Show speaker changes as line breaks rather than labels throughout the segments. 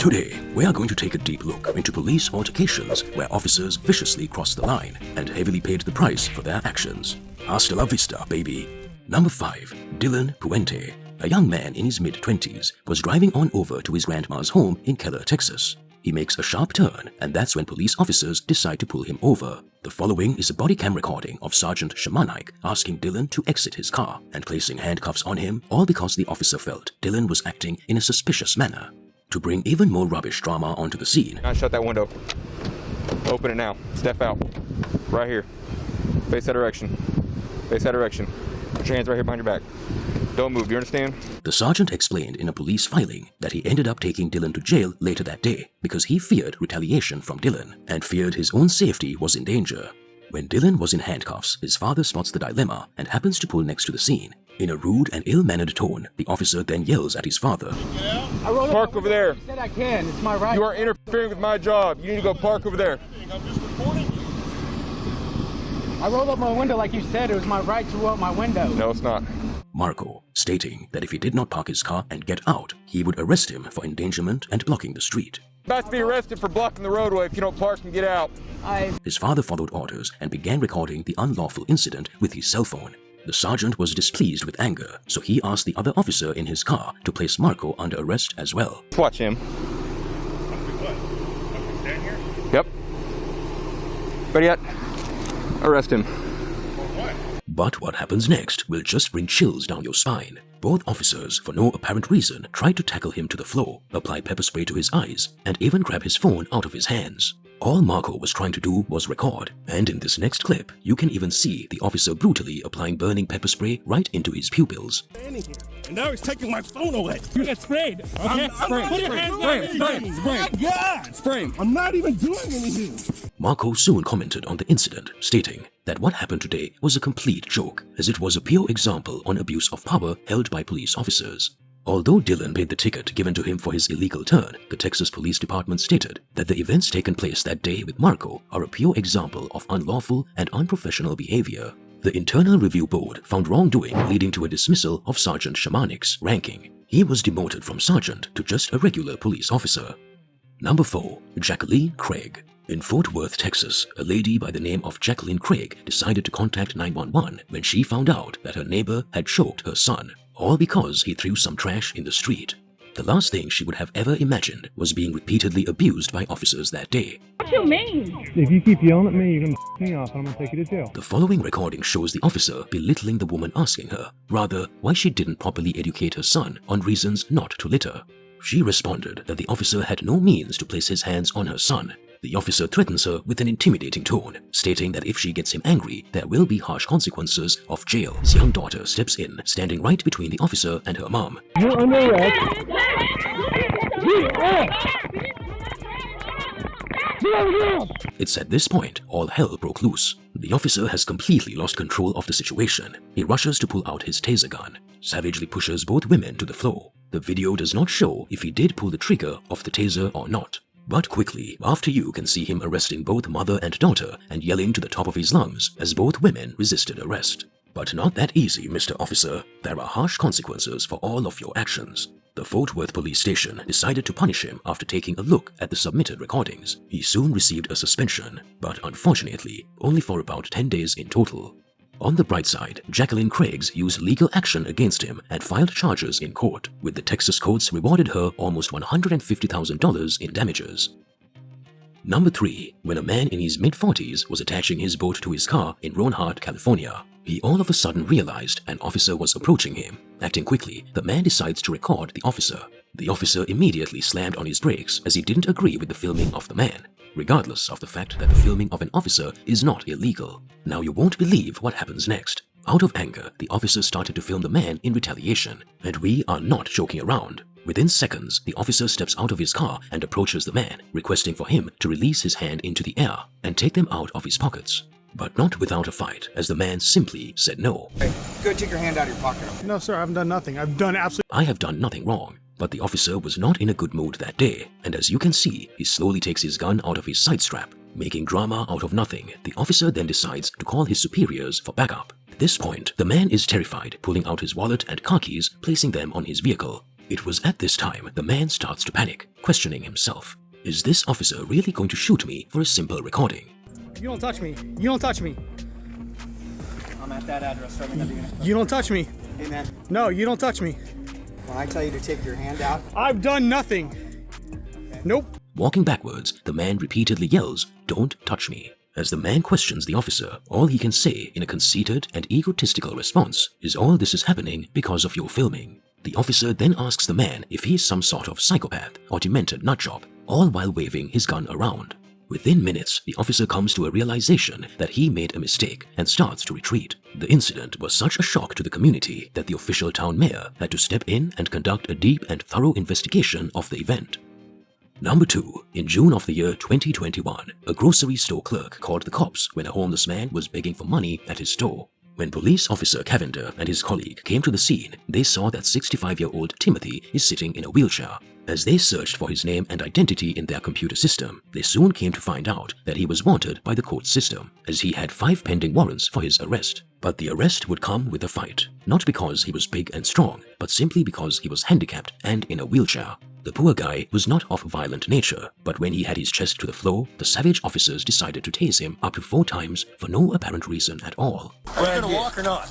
Today, we are going to take a deep look into police altercations where officers viciously crossed the line and heavily paid the price for their actions. Hasta la vista, baby. Number 5. Dylan Cuente. A young man in his mid-20s was driving on over to his grandma's home in Keller, Texas. He makes a sharp turn, and that's when police officers decide to pull him over. The following is a body cam recording of Sergeant Shamanik asking Dylan to exit his car and placing handcuffs on him, all because the officer felt Dylan was acting in a suspicious manner. To bring even more rubbish drama onto the scene,
Now shut that window. Open it now. Step out. Right here. Face that direction. Face that direction. Put your hands right here behind your back. Don't move, you understand?
The sergeant explained in a police filing that he ended up taking Dylan to jail later that day because he feared retaliation from Dylan and feared his own safety was in danger. When Dylan was in handcuffs, his father spots the dilemma and happens to pull next to the scene. In a rude and ill-mannered tone, the officer then yells at his father.
Park over there.
You said I can. It's my right.
You are interfering with my job. You need to go park over there.
I'm just reporting you. I rolled up my window like you said. It was my right to roll up my window.
No, it's not.
Marco, stating that if he did not park his car and get out, he would arrest him for endangerment and blocking the street.
About to be arrested for blocking the roadway if you don't park and get out.
His father followed orders and began recording the unlawful incident with his cell phone. The sergeant was displeased with anger, so he asked the other officer in his car to place Marco under arrest as well.
Watch him.
What? Stand here?
Yep. Ready yet? Arrest him.
But what happens next will just bring chills down your spine. Both officers, for no apparent reason, tried to tackle him to the floor, apply pepper spray to his eyes, and even grab his phone out of his hands. All Marco was trying to do was record, and in this next clip, you can even see the officer brutally applying burning pepper spray right into his pupils.
And now he's taking my phone away. You get sprayed. Okay, spray. Put your hands down. Spray. I'm not even doing anything.
Marco soon commented on the incident, stating that what happened today was a complete joke, as it was a pure example on abuse of power held by police officers. Although Dylan paid the ticket given to him for his illegal turn, the Texas Police Department stated that the events taken place that day with Marco are a pure example of unlawful and unprofessional behavior. The Internal Review Board found wrongdoing leading to a dismissal of Sergeant Shamanik's ranking. He was demoted from sergeant to just a regular police officer. Number 4. Jacqueline Craig. In Fort Worth, Texas, a lady by the name of Jacqueline Craig decided to contact 911 when she found out that her neighbor had choked her son, all because he threw some trash in the street. The last thing she would have ever imagined was being repeatedly abused by officers that day.
What do you mean?
If you keep yelling at me, you're going to f me off and I'm going to take you to jail.
The following recording shows the officer belittling the woman asking her, rather, why she didn't properly educate her son on reasons not to litter. She responded that the officer had no means to place his hands on her son. The officer threatens her with an intimidating tone, stating that if she gets him angry, there will be harsh consequences of jail. His young daughter steps in, standing right between the officer and her mom.
You're under arrest.
It's at this point all hell broke loose. The officer has completely lost control of the situation. He rushes to pull out his taser gun, savagely pushes both women to the floor. The video does not show if he did pull the trigger of the taser or not. But quickly, after you can see him arresting both mother and daughter and yelling to the top of his lungs as both women resisted arrest. But not that easy, Mr. Officer. There are harsh consequences for all of your actions. The Fort Worth police station decided to punish him after taking a look at the submitted recordings. He soon received a suspension, but unfortunately, only for about 10 days in total. On the bright side, Jacqueline Craig used legal action against him and filed charges in court, with the Texas courts rewarded her almost $150,000 in damages. Number 3. When a man in his mid-40s was attaching his boat to his car in Ronhard, California, he all of a sudden realized an officer was approaching him. Acting quickly, the man decides to record the officer. The officer immediately slammed on his brakes as he didn't agree with the filming of the man, regardless of the fact that the filming of an officer is not illegal. Now you won't believe what happens next. Out of anger, the officer started to film the man in retaliation, and we are not joking around. Within seconds, the officer steps out of his car and approaches the man, requesting for him to release his hand into the air and take them out of his pockets. But not without a fight, as the man simply said no.
Hey, go take your hand out of your pocket.
No, sir, I haven't done nothing. I've done absolutely...
I have done nothing wrong. But the officer was not in a good mood that day, and as you can see, he slowly takes his gun out of his side strap. Making drama out of nothing, the officer then decides to call his superiors for backup. At this point, the man is terrified, pulling out his wallet and car keys, placing them on his vehicle. It was at this time the man starts to panic, questioning himself. Is this officer really going to shoot me for a simple recording?
You don't touch me. You don't touch me.
I'm at that address. So
You don't touch me.
hey, man.
No, you don't touch me.
When I tell you to take your hand out,
I've done nothing. Nope.
Walking backwards, the man repeatedly yells, "Don't touch me." As the man questions the officer, all he can say in a conceited and egotistical response is, "All this is happening because of your filming." The officer then asks the man if he is some sort of psychopath or demented nutjob, all while waving his gun around. Within minutes, the officer comes to a realization that he made a mistake and starts to retreat. The incident was such a shock to the community that the official town mayor had to step in and conduct a deep and thorough investigation of the event. Number 2. In June of the year 2021, a grocery store clerk called the cops when a homeless man was begging for money at his store. When police officer Cavender and his colleague came to the scene, they saw that 65-year-old Timothy is sitting in a wheelchair. As they searched for his name and identity in their computer system, they soon came to find out that he was wanted by the court system, as he had 5 pending warrants for his arrest. But the arrest would come with a fight, not because he was big and strong, but simply because he was handicapped and in a wheelchair. The poor guy was not of violent nature, but when he had his chest to the floor, the savage officers decided to tase him up to 4 times for no apparent reason at all.
Are you gonna walk or not?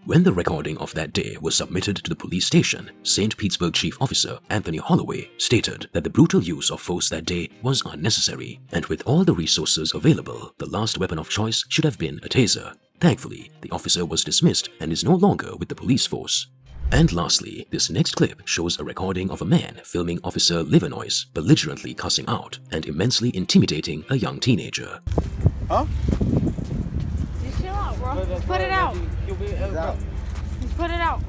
When the recording of that day was submitted to the police station, St. Petersburg Chief Officer Anthony Holloway stated that the brutal use of force that day was unnecessary, and with all the resources available, the last weapon of choice should have been a taser. Thankfully, the officer was dismissed and is no longer with the police force. And lastly, this next clip shows a recording of a man filming Officer Livernois belligerently cussing out and immensely intimidating a young teenager.
huh?
Just chill out, bro. Just put it out.
Out.
Just put it out.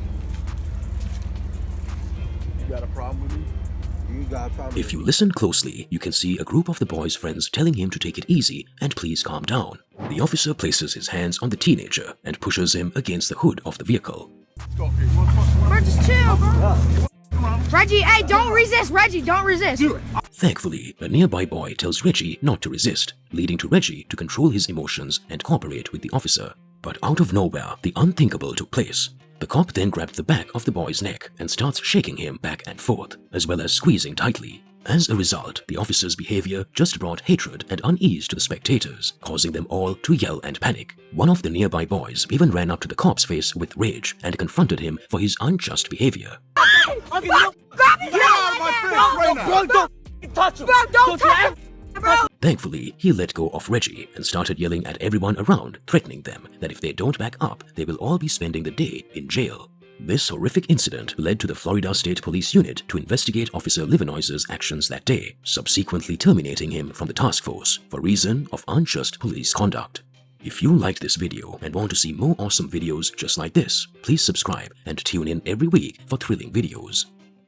You got a problem with me?
You got a problem.
If you listen closely, you can see a group of the boy's friends telling him to take it easy and please calm down. The officer places his hands on the teenager and pushes him against the hood of the vehicle.
Bro, just chill, bro. Reggie, hey, don't resist. Reggie, don't resist.
Thankfully, a nearby boy tells Reggie not to resist, leading to Reggie to control his emotions and cooperate with the officer. But out of nowhere, the unthinkable took place. The cop then grabbed the back of the boy's neck and starts shaking him back and forth, as well as squeezing tightly. As a result, the officer's behavior just brought hatred and unease to the spectators, causing them all to yell and panic. One of the nearby boys even ran up to the cop's face with rage and confronted him for his unjust behavior.
Grab his
Bro, don't touch him.
Bro, don't touch him, bro.
Thankfully, he let go of Reggie and started yelling at everyone around, threatening them that if they don't back up, they will all be spending the day in jail. This horrific incident led to the Florida State Police Unit to investigate Officer Livernois's actions that day, subsequently terminating him from the task force for reason of unjust police conduct. If you liked this video and want to see more awesome videos just like this, please subscribe and tune in every week for thrilling videos.